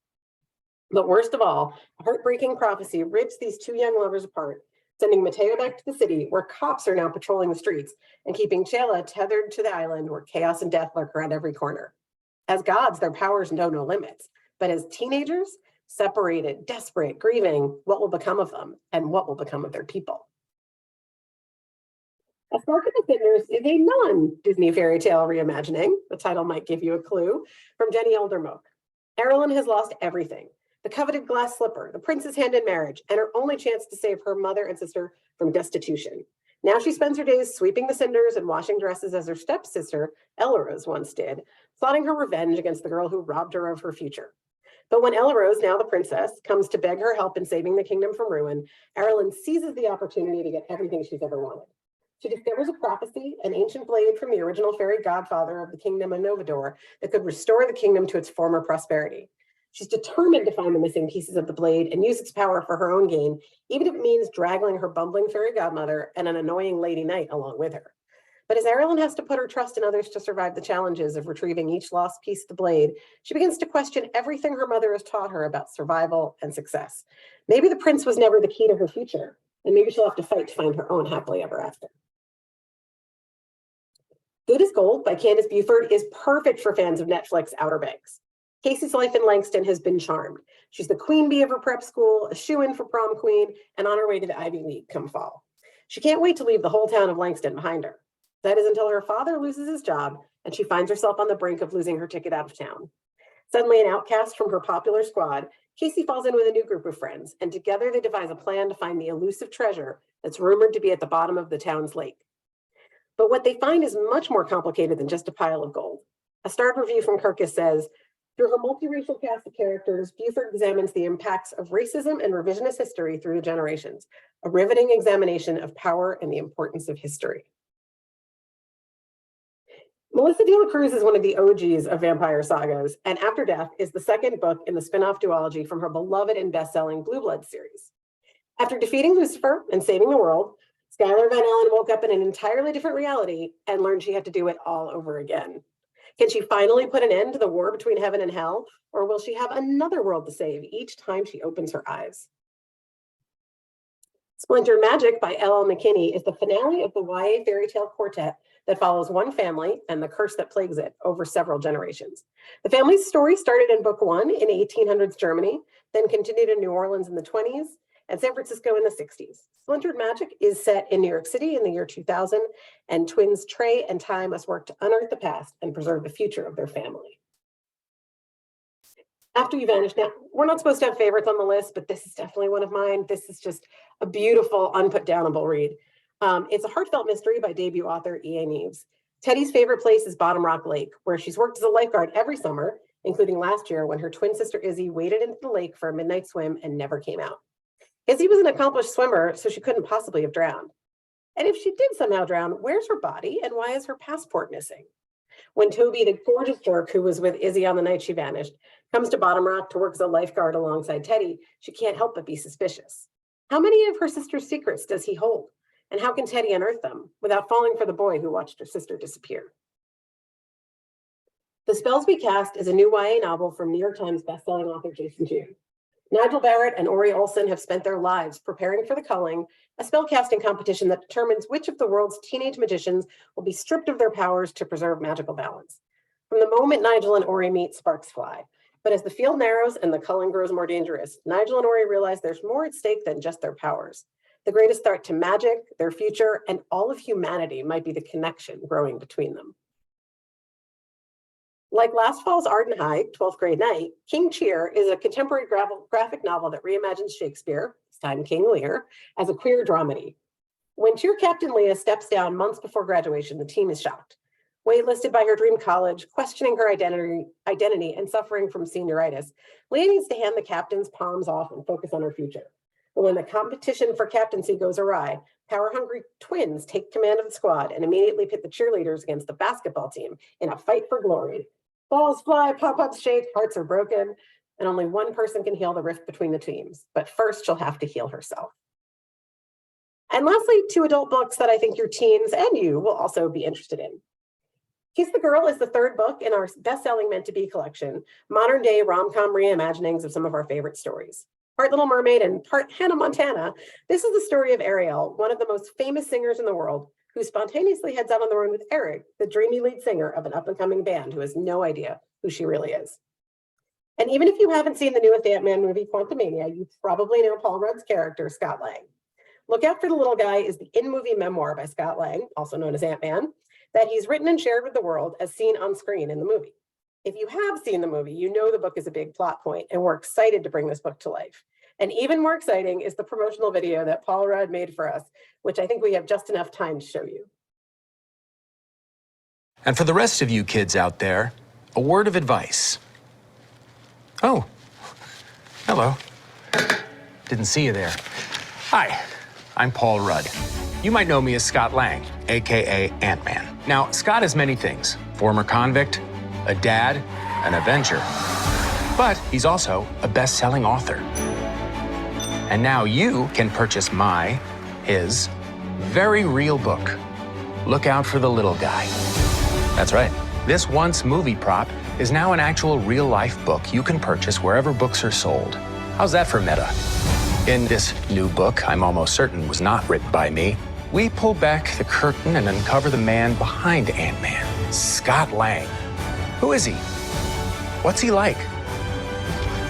But worst of all, a heartbreaking prophecy rips these two young lovers apart, sending Mateo back to the city where cops are now patrolling the streets and keeping Chela tethered to the island where chaos and death lurk around every corner. As gods, their powers know no limits, but as teenagers, separated, desperate, grieving, what will become of them and what will become of their people? A Spark in the Cinders is a non-Disney fairy tale reimagining, the title might give you a clue, from Jenny Oldermoke. Erilyn has lost everything. The coveted glass slipper, the prince's hand in marriage, and her only chance to save her mother and sister from destitution. Now she spends her days sweeping the cinders and washing dresses as her stepsister, Elrose, once did, plotting her revenge against the girl who robbed her of her future. But when Elrose, now the princess, comes to beg her help in saving the kingdom from ruin, Erilyn seizes the opportunity to get everything she's ever wanted. She discovers a prophecy, an ancient blade from the original fairy godfather of the kingdom of Novador that could restore the kingdom to its former prosperity. She's determined to find the missing pieces of the blade and use its power for her own gain, even if it means dragging her bumbling fairy godmother and an annoying lady knight along with her. But as Erilyn has to put her trust in others to survive the challenges of retrieving each lost piece of the blade, she begins to question everything her mother has taught her about survival and success. Maybe the prince was never the key to her future, and maybe she'll have to fight to find her own happily ever after. Good as Gold by Candace Buford is perfect for fans of Netflix Outer Banks. Casey's life in Langston has been charmed. She's the queen bee of her prep school, a shoo-in for prom queen, and on her way to the Ivy League come fall. She can't wait to leave the whole town of Langston behind her. That is until her father loses his job and she finds herself on the brink of losing her ticket out of town. Suddenly an outcast from her popular squad, Casey falls in with a new group of friends, and together they devise a plan to find the elusive treasure that's rumored to be at the bottom of the town's lake. But what they find is much more complicated than just a pile of gold. A starred review from Kirkus says, through her multiracial cast of characters, Buford examines the impacts of racism and revisionist history through the generations, a riveting examination of power and the importance of history. Melissa de la Cruz is one of the OGs of vampire sagas, and After Death is the second book in the spin-off duology from her beloved and best-selling Blue Blood series. After defeating Lucifer and saving the world, Skylar Van Allen woke up in an entirely different reality and learned she had to do it all over again. Can she finally put an end to the war between heaven and hell, or will she have another world to save each time she opens her eyes? Splintered Magic by L.L. McKinney is the finale of the YA fairy tale quartet that follows one family and the curse that plagues it over several generations. The family's story started in book 1 in 1800s Germany, then continued in New Orleans in the 20s and San Francisco in the 60s. Splintered Magic is set in New York City in the year 2000, and twins Trey and Ty must work to unearth the past and preserve the future of their family. After You Vanish. Now, we're not supposed to have favorites on the list, but this is definitely one of mine. This is just a beautiful, unputdownable read. It's a heartfelt mystery by debut author E.A. Neves. Teddy's favorite place is Bottom Rock Lake, where she's worked as a lifeguard every summer, including last year when her twin sister Izzy waded into the lake for a midnight swim and never came out. Izzy was an accomplished swimmer, so she couldn't possibly have drowned. And if she did somehow drown, where's her body and why is her passport missing? When Toby, the gorgeous dork who was with Izzy on the night she vanished, comes to Bottom Rock to work as a lifeguard alongside Teddy, she can't help but be suspicious. How many of her sister's secrets does he hold? And how can Teddy unearth them without falling for the boy who watched her sister disappear? The Spells We Cast is a new YA novel from New York Times bestselling author Jason June. Nigel Barrett and Ori Olson have spent their lives preparing for the Culling, a spellcasting competition that determines which of the world's teenage magicians will be stripped of their powers to preserve magical balance. From the moment Nigel and Ori meet, sparks fly. But as the field narrows and the Culling grows more dangerous, Nigel and Ori realize there's more at stake than just their powers. The greatest threat to magic, their future, and all of humanity might be the connection growing between them. Like last fall's Arden High, 12th Grade Night, King Cheer is a contemporary graphic novel that reimagines Shakespeare, this time King Lear, as a queer dramedy. When cheer captain Leah steps down months before graduation, the team is shocked. Waitlisted by her dream college, questioning her identity and suffering from senioritis, Leah needs to hand the captain's palms off and focus on her future. But when the competition for captaincy goes awry, power-hungry twins take command of the squad and immediately pit the cheerleaders against the basketball team in a fight for glory. Balls fly, pop-ups shake, hearts are broken, and only one person can heal the rift between the teams. But first, she'll have to heal herself. And lastly, 2 adult books that I think your teens and you will also be interested in. Kiss the Girl is the 3rd book in our best-selling Meant to Be collection, modern-day rom-com reimaginings of some of our favorite stories. Part Little Mermaid and part Hannah Montana, this is the story of Ariel, one of the most famous singers in the world, who spontaneously heads out on the road with Eric, the dreamy lead singer of an up-and-coming band who has no idea who she really is. And even if you haven't seen the newest Ant-Man movie, Quantumania, you probably know Paul Rudd's character, Scott Lang. Look Out for the Little Guy is the in-movie memoir by Scott Lang, also known as Ant-Man, that he's written and shared with the world as seen on screen in the movie. If you have seen the movie, you know the book is a big plot point, and we're excited to bring this book to life. And even more exciting is the promotional video that Paul Rudd made for us, which I think we have just enough time to show you. And for the rest of you kids out there, a word of advice. Oh, hello. Didn't see you there. Hi, I'm Paul Rudd. You might know me as Scott Lang, AKA Ant-Man. Now, Scott is many things. Former convict, a dad, an Avenger. But he's also a best-selling author. And now you can purchase his very real book, Look Out for the Little Guy. That's right. This once movie prop is now an actual real-life book you can purchase wherever books are sold. How's that for meta? In this new book, I'm almost certain was not written by me, we pull back the curtain and uncover the man behind Ant-Man, Scott Lang. Who is he? What's he like?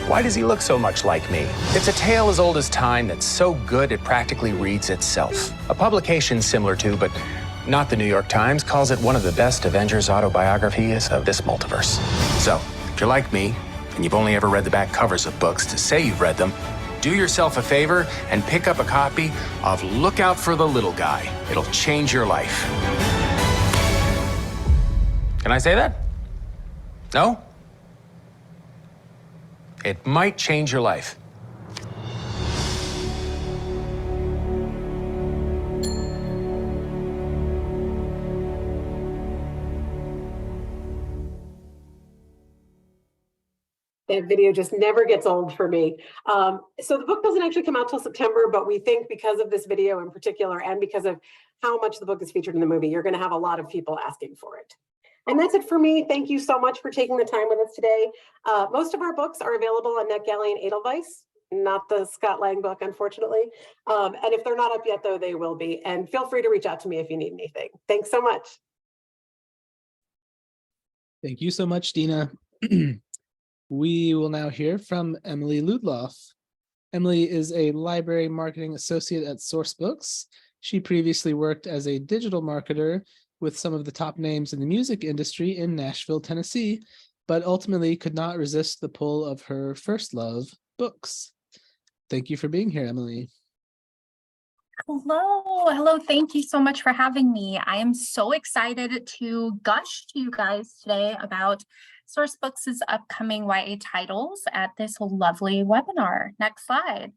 Why does he look so much like me? It's a tale as old as time that's so good it practically reads itself. A publication similar to, but not the New York Times, calls it one of the best Avengers autobiographies of this multiverse. So, if you're like me, and you've only ever read the back covers of books to say you've read them, do yourself a favor and pick up a copy of Look Out for the Little Guy. It'll change your life. Can I say that? No? It might change your life. That video just never gets old for me. So the book doesn't actually come out till September, but we think because of this video in particular, and because of how much the book is featured in the movie, you're gonna have a lot of people asking for it. And that's it for me. Thank you so much for taking the time with us today. Most of our books are available on NetGalley and Edelweiss, not the Scott Lang book, unfortunately. And if they're not up yet, though, they will be. And feel free to reach out to me if you need anything. Thanks so much. Thank you so much, Dina. We will now hear from Emily Ludloff. Emily is a library marketing associate at Sourcebooks. She previously worked as a digital marketer with some of the top names in the music industry in Nashville, Tennessee, but ultimately could not resist the pull of her first love, books. Thank you for being here, Emily. Hello. Thank you so much for having me. I am so excited to gush to you guys today about Sourcebooks' upcoming YA titles at this lovely webinar. Next slide.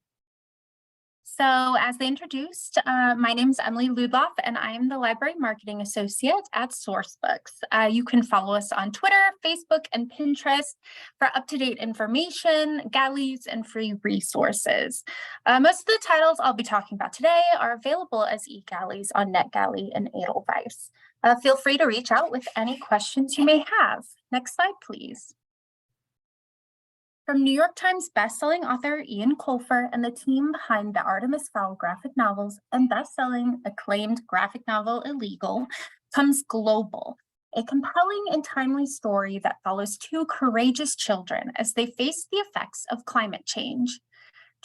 So as they introduced, my name is Emily Ludloff, and I am the Library Marketing Associate at Sourcebooks. You can follow us on Twitter, Facebook, and Pinterest for up-to-date information, galleys, and free resources. Most of the titles I'll be talking about today are available as e-galleys on NetGalley and Edelweiss. Feel free to reach out with any questions you may have. Next slide, please. From New York Times bestselling author Ian Colfer and the team behind the Artemis Fowl graphic novels and bestselling acclaimed graphic novel Illegal comes Global, a compelling and timely story that follows two courageous children as they face the effects of climate change.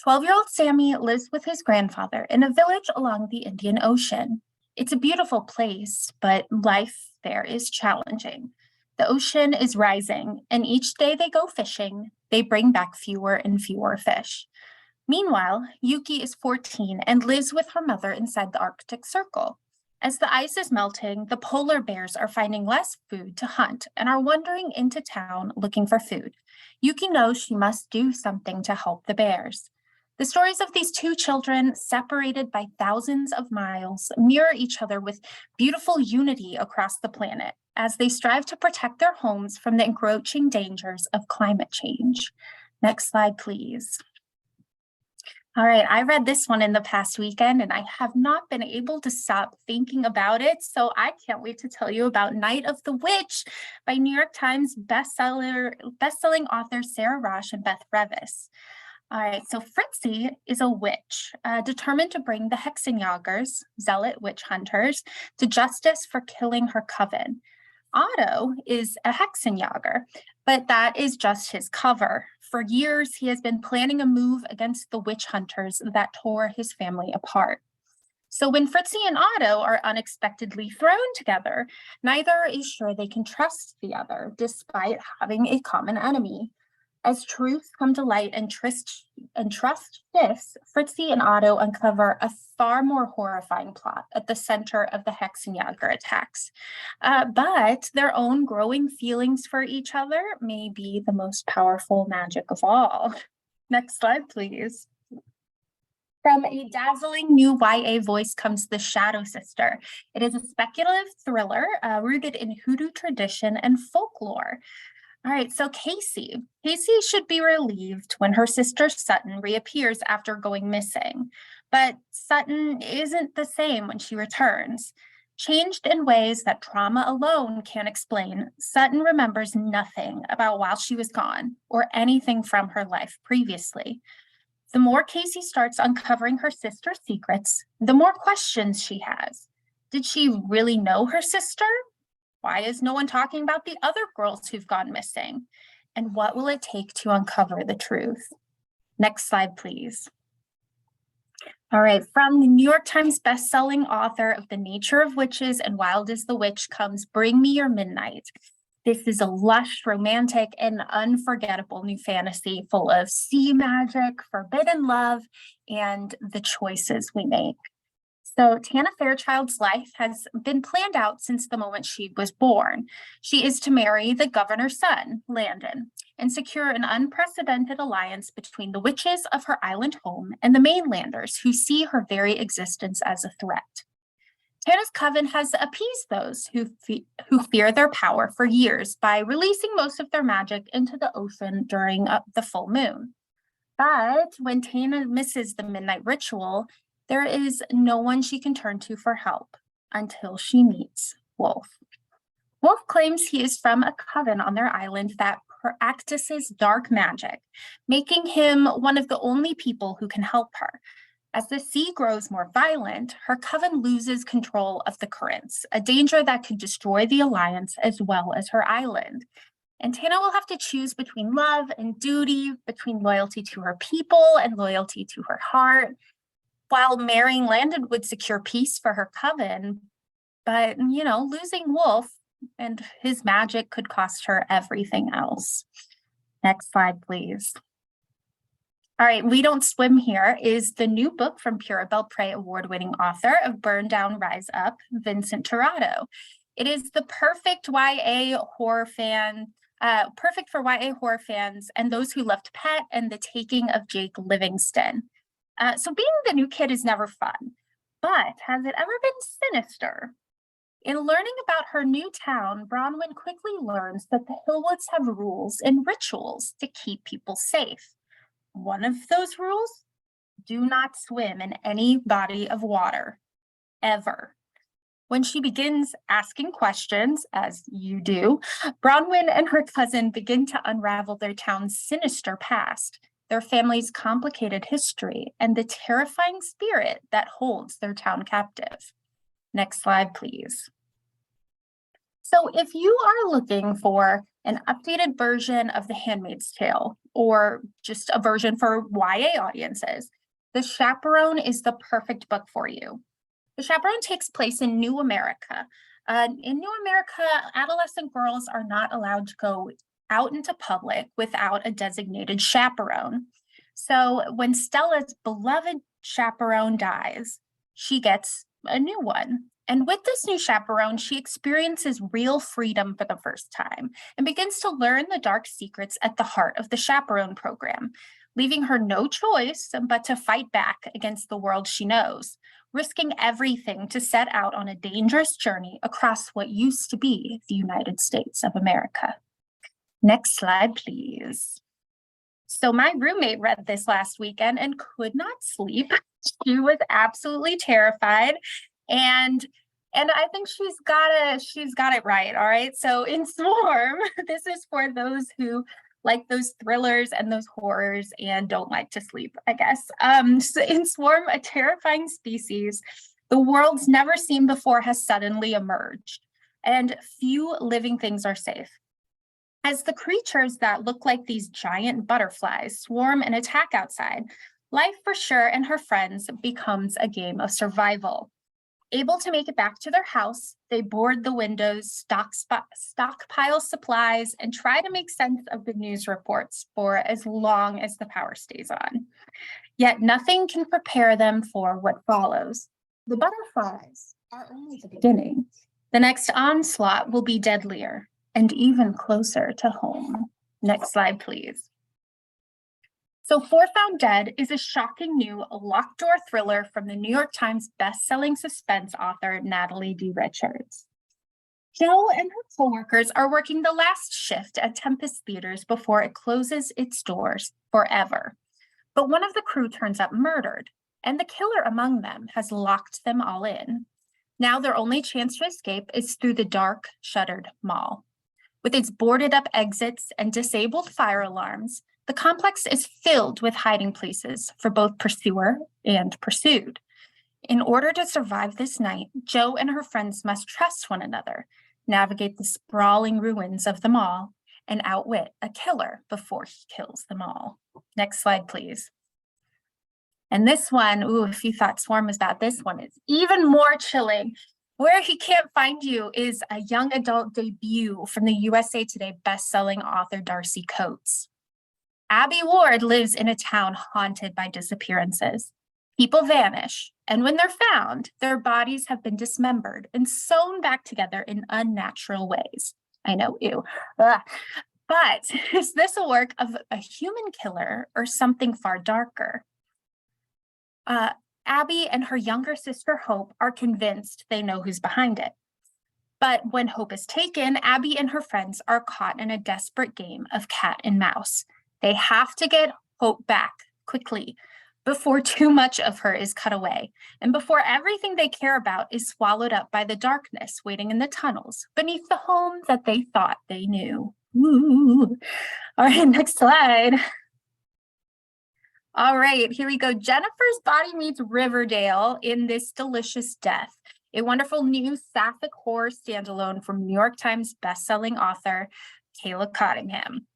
12-year-old Sammy lives with his grandfather in a village along the Indian Ocean. It's a beautiful place, but life there is challenging. The ocean is rising, and each day they go fishing, they bring back fewer and fewer fish. Meanwhile, Yuki is 14 and lives with her mother inside the Arctic Circle. As the ice is melting, the polar bears are finding less food to hunt and are wandering into town looking for food. Yuki knows she must do something to help the bears. The stories of these two children, separated by thousands of miles, mirror each other with beautiful unity across the planet as they strive to protect their homes from the encroaching dangers of climate change. Next slide, please. All right, I read this one in the past weekend and I have not been able to stop thinking about it. So I can't wait to tell you about Night of the Witch by New York Times bestselling author Sarah Rosh and Beth Revis. All right, so Fritzy is a witch, determined to bring the Hexenjägers, zealot witch hunters, to justice for killing her coven. Otto is a Hexenjäger, but that is just his cover. For years, he has been planning a move against the witch hunters that tore his family apart. So when Fritzy and Otto are unexpectedly thrown together, neither is sure they can trust the other, despite having a common enemy. As truths come to light and trust shifts, Fritzy and Otto uncover a far more horrifying plot at the center of the Hexenjäger attacks. But their own growing feelings for each other may be the most powerful magic of all. Next slide, please. From a dazzling new YA voice comes The Shadow Sister. It is a speculative thriller rooted in hoodoo tradition and folklore. All right, so Casey should be relieved when her sister Sutton reappears after going missing. But Sutton isn't the same when she returns. Changed in ways that trauma alone can't explain, Sutton remembers nothing about while she was gone or anything from her life previously. The more Casey starts uncovering her sister's secrets, the more questions she has. Did she really know her sister? Why is no one talking about the other girls who've gone missing? And what will it take to uncover the truth? Next slide, please. All right, from the New York Times bestselling author of The Nature of Witches and Wild is the Witch comes Bring Me Your Midnight. This is a lush, romantic, and unforgettable new fantasy full of sea magic, forbidden love, and the choices we make. So Tana Fairchild's life has been planned out since the moment she was born. She is to marry the governor's son, Landon, and secure an unprecedented alliance between the witches of her island home and the mainlanders who see her very existence as a threat. Tana's coven has appeased those who fear their power for years by releasing most of their magic into the ocean during the full moon. But when Tana misses the midnight ritual, there is no one she can turn to for help until she meets Wolf. Wolf claims he is from a coven on their island that practices dark magic, making him one of the only people who can help her. As the sea grows more violent, her coven loses control of the currents, a danger that could destroy the alliance as well as her island. And Tana will have to choose between love and duty, between loyalty to her people and loyalty to her heart, while marrying Landon would secure peace for her coven. But, losing Wolf and his magic could cost her everything else. Next slide, please. All right, We Don't Swim Here is the new book from Pura Belpré award-winning author of Burn Down, Rise Up, Vincent Tirado. It is the perfect YA horror fan, perfect for YA horror fans and those who loved Pet and The Taking of Jake Livingston. So being the new kid is never fun, but has it ever been sinister? In learning about her new town, Bronwyn quickly learns that the Hillwoods have rules and rituals to keep people safe. One of those rules, do not swim in any body of water, ever. When she begins asking questions, as you do, Bronwyn and her cousin begin to unravel their town's sinister past, their family's complicated history, and the terrifying spirit that holds their town captive. Next slide, please. So if you are looking for an updated version of The Handmaid's Tale, or just a version for YA audiences, The Chaperone is the perfect book for you. The Chaperone takes place in New America. In New America, adolescent girls are not allowed to go out into public without a designated chaperone. So when Stella's beloved chaperone dies, she gets a new one. And with this new chaperone, she experiences real freedom for the first time and begins to learn the dark secrets at the heart of the chaperone program, leaving her no choice but to fight back against the world she knows, risking everything to set out on a dangerous journey across what used to be the United States of America. Next slide, please. So my roommate read this last weekend and could not sleep. She was absolutely terrified. And I think she's got it right. All right. So in Swarm, this is for those who like those thrillers and those horrors and don't like to sleep, I guess. So in Swarm, a terrifying species the world's never seen before has suddenly emerged, and few living things are safe. As the creatures that look like these giant butterflies swarm and attack outside, life for Sure and her friends becomes a game of survival. Able to make it back to their house, they board the windows, stockpile supplies, and try to make sense of the news reports for as long as the power stays on. Yet nothing can prepare them for what follows. The butterflies are only the beginning. The next onslaught will be deadlier and even closer to home. Next slide, please. So For Found Dead is a shocking new locked door thriller from the New York Times bestselling suspense author Natalie D. Richards. Jo and her coworkers are working the last shift at Tempest Theaters before it closes its doors forever. But one of the crew turns up murdered, and the killer among them has locked them all in. Now their only chance to escape is through the dark, shuttered mall. With its boarded up exits and disabled fire alarms, the complex is filled with hiding places for both pursuer and pursued. In order to survive this night, Jo and her friends must trust one another, navigate the sprawling ruins of the mall, and outwit a killer before he kills them all. Next slide, please. And this one, if you thought Swarm was bad, this one is even more chilling. Where He Can't Find You is a young adult debut from the USA Today bestselling author Darcy Coates. Abby Ward lives in a town haunted by disappearances. People vanish, and when they're found, their bodies have been dismembered and sewn back together in unnatural ways. I know, ew. Ugh. But is this a work of a human killer or something far darker? Abby and her younger sister Hope are convinced they know who's behind it. But when Hope is taken, Abby and her friends are caught in a desperate game of cat and mouse. They have to get Hope back quickly before too much of her is cut away and before everything they care about is swallowed up by the darkness waiting in the tunnels beneath the home that they thought they knew. Ooh. All right, next slide. All right, here we go. Jennifer's Body Meets Riverdale in This Delicious Death, a wonderful new sapphic horror standalone from New York Times bestselling author Kayla Cottingham.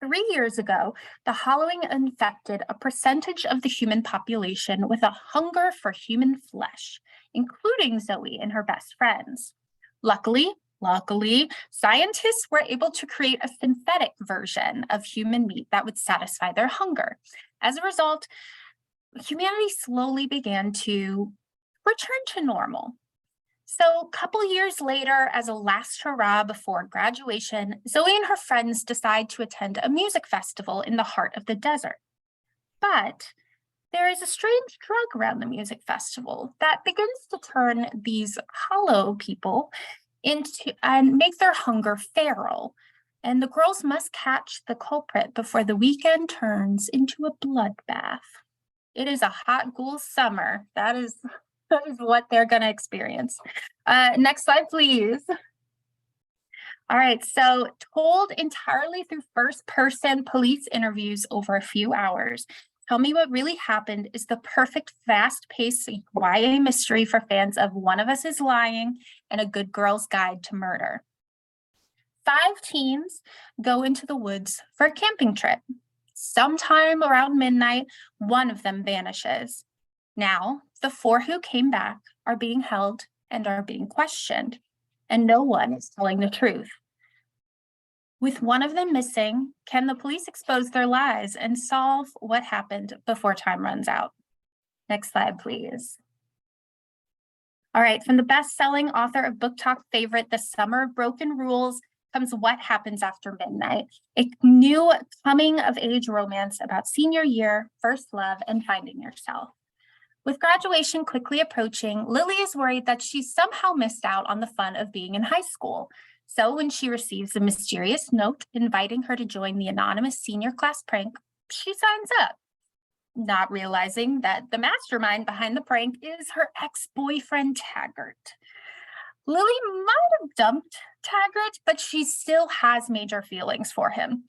3 years ago, the Halloween infected a percentage of the human population with a hunger for human flesh, including Zoe and her best friends. Luckily, scientists were able to create a synthetic version of human meat that would satisfy their hunger. As a result, humanity slowly began to return to normal. So a couple years later, as a last hurrah before graduation, Zoe and her friends decide to attend a music festival in the heart of the desert. But there is a strange drug around the music festival that begins to turn these hollow people into and make their hunger feral. And the girls must catch the culprit before the weekend turns into a bloodbath. It is a hot, ghoul summer. That is what they're going to experience. Next slide, please. All right, so told entirely through first-person police interviews over a few hours, Tell Me What Really Happened is the perfect fast-paced YA mystery for fans of One of Us is Lying and A Good Girl's Guide to Murder. 5 teens go into the woods for a camping trip. Sometime around midnight, one of them vanishes. Now, the 4 who came back are being held and are being questioned, and no one is telling the truth. With one of them missing, can the police expose their lies and solve what happened before time runs out? Next slide, please. All right, from the best-selling author of Book Talk favorite, The Summer of Broken Rules, comes What Happens After Midnight, a new coming-of-age romance about senior year, first love, and finding yourself. With graduation quickly approaching, Lily is worried that she's somehow missed out on the fun of being in high school. So when she receives a mysterious note inviting her to join the anonymous senior class prank, she signs up, not realizing that the mastermind behind the prank is her ex-boyfriend, Taggart. Lily might have dumped Taggart, but she still has major feelings for him.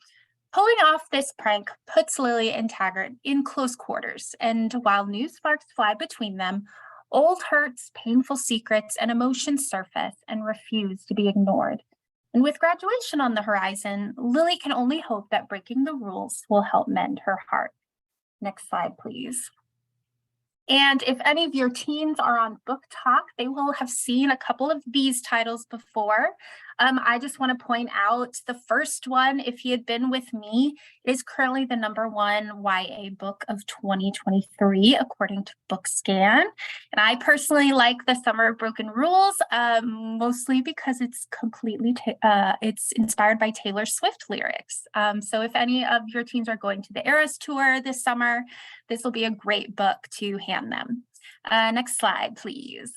Pulling off this prank puts Lily and Taggart in close quarters, and while new sparks fly between them, old hurts, painful secrets, and emotions surface and refuse to be ignored. And with graduation on the horizon, Lily can only hope that breaking the rules will help mend her heart. Next slide, please. And if any of your teens are on Book Talk, they will have seen a couple of these titles before. I just want to point out the first one, If You Had Been With Me, is currently the #1 YA book of 2023, according to BookScan. And I personally like The Summer of Broken Rules, mostly because it's it's inspired by Taylor Swift lyrics. So if any of your teens are going to the Eras Tour this summer, this will be a great book to hand them. Next slide, please.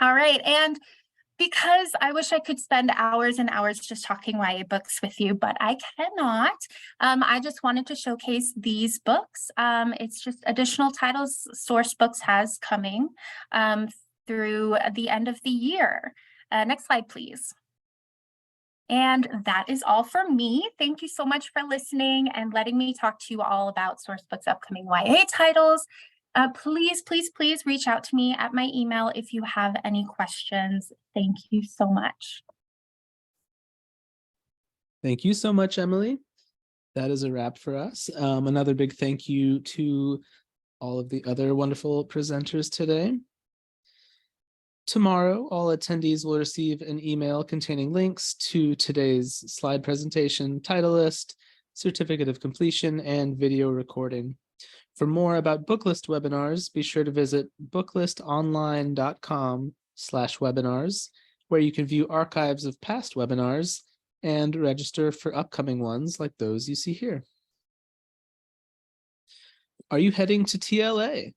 All right, and because I wish I could spend hours and hours just talking YA books with you, but I cannot. I just wanted to showcase these books. It's just additional titles Sourcebooks has coming through the end of the year. Next slide, please. And that is all for me. Thank you so much for listening and letting me talk to you all about Sourcebooks' upcoming YA titles. Please reach out to me at my email if you have any questions. Thank you so much. Thank you so much, Emily. That is a wrap for us. Another big thank you to all of the other wonderful presenters today. Tomorrow, all attendees will receive an email containing links to today's slide presentation, title list, certificate of completion, and video recording. For more about Booklist webinars, be sure to visit booklistonline.com/webinars, where you can view archives of past webinars and register for upcoming ones like those you see here. Are you heading to TLA?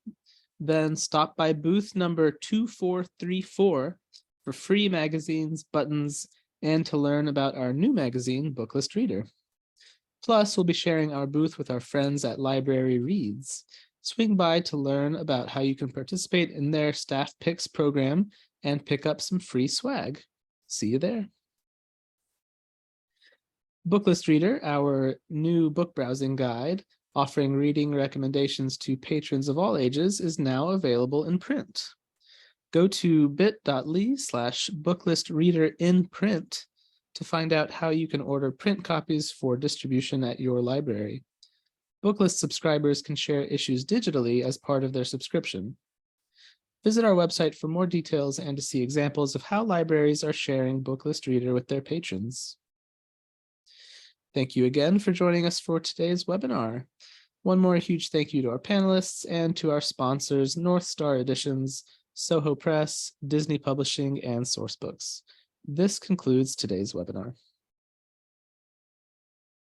Then stop by booth number 2434 for free magazines, buttons, and to learn about our new magazine, Booklist Reader. Plus, we'll be sharing our booth with our friends at Library Reads. Swing by to learn about how you can participate in their staff picks program and pick up some free swag. See you there. Booklist Reader, our new book browsing guide, Offering reading recommendations to patrons of all ages is now available in print. Go to bit.ly/booklistreaderinprint to find out how you can order print copies for distribution at your library. Booklist subscribers can share issues digitally as part of their subscription. Visit our website for more details and to see examples of how libraries are sharing Booklist Reader with their patrons. Thank you again for joining us for today's webinar. One more huge thank you to our panelists and to our sponsors, North Star Editions, Soho Press, Disney Publishing, and Sourcebooks. This concludes today's webinar.